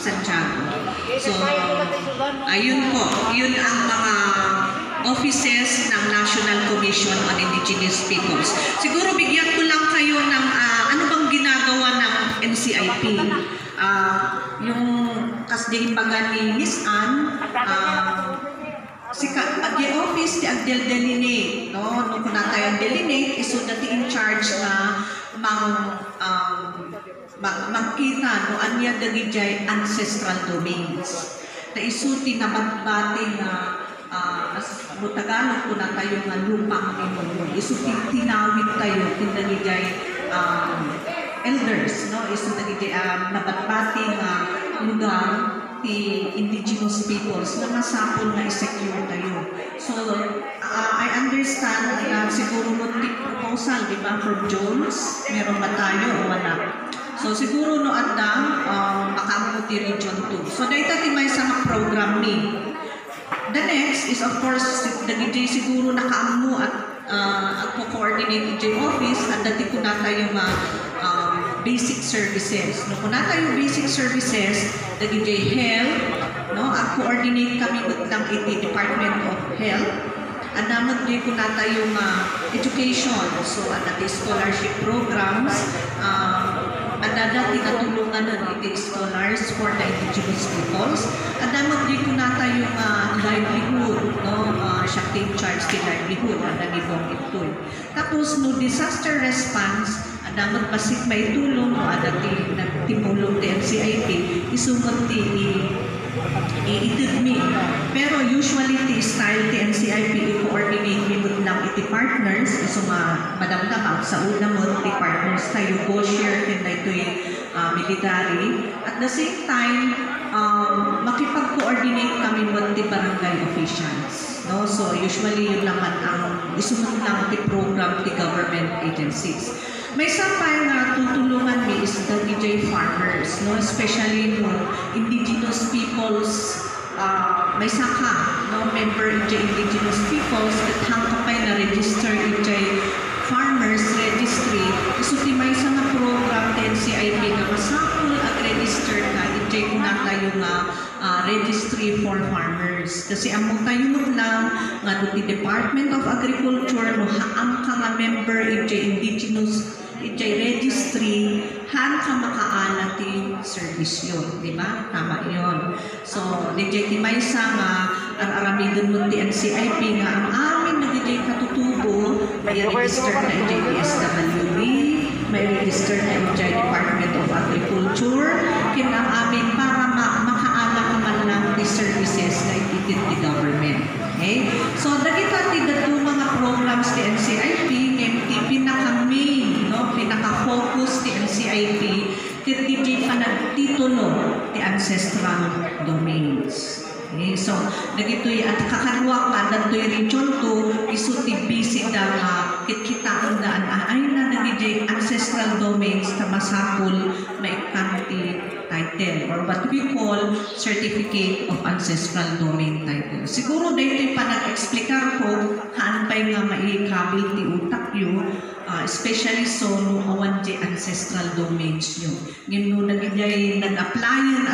Santiago. So, ayun po, yun ang mga offices ng National Commission on Indigenous Peoples. Siguro bigyan ko lang kayo ng ano bang ginagawa ng NCIP. Yung kasdiimbagan ni Miss Ann, at the office, the delineate, no? Nung kunatay ang delineate, iso dati in charge na magkita, no? Anya dagijay ancestral domains. Na iso tinabagbati na Tagalog ko na tayo nga lupang imo. Iso tinawid tayo, tinagijay elders, no? Iso tinagijay nabatbati nga lugar ti indigenous peoples na masapol na i-secure tayo. So, I understand na siguro muntik proposal, di ba, from Jones, meron ba tayo o wala? So, siguro no at makaampo ti Region 2. So, dahil ti may isang program ni. The next is, of course, the DJ siguro nakaammo at co-coordinate DJ office at dati ko na tayo basic services. No, kung nata yung basic services, the DJ Health, no, at coordinate kami with ng Department of Health. At naman din kung nata yung education, so at the scholarship programs, at dati natulungan ng scholars for the indigenous peoples. At naman din kung nata yung livelihood, no, siya in charge the livelihood, at nagibong ito. Tapos, no, disaster response, dapat pasik may tulong o adati nagtimulong ti NCIP isumot ti itudmi. Pero usually ti style ti NCIP i-coordinate with ng iti partners iso madamdam sa una mo ti partners tayo go share tinda ito military. At the same time makipag-coordinate kami with ti barangay officials. No? So usually yun naman ang isumot lang ti program ti government agencies. May sampay na tutulungan mi is the DJ farmers, no? Especially no indigenous peoples, may saka, no? Member in indigenous peoples, at hangkapay na register in farmers registry. So, may isang program din NCIP na masakol at register na in kunata yung registry for farmers. Kasi among tayo lang nga do the Department of Agriculture no haam ka nga member in indigenous registry, han ka makaana ti service yun, di ba? Tama yun. So, DJ Timaysa nga, ang aramidon mo ti NCIP nga, ang amin na DJ katutubo, may register na DSWD, may register na Department of Agriculture, kinang amin para makaana ka man lang ti services na ititit ti government. Okay? So, dagita ti dito mga programs ti NCIP, pinaka-main, no? Pinaka-focus ti NCIP, ti panagtitulo ti ancestral domains. Okay? So, nagito'y at kakanwa ka dato'y Region 2, iso ti basic na kitkitaan daan ay na nagijay ancestral domains na masakol maikang ti title or what we call Certificate of Ancestral Domain Title. Siguro dito pa nag-explicar ko haanpay nga maikabil ti utak yun, especially so no awan di ancestral domains yun. Ngayon nag-applyan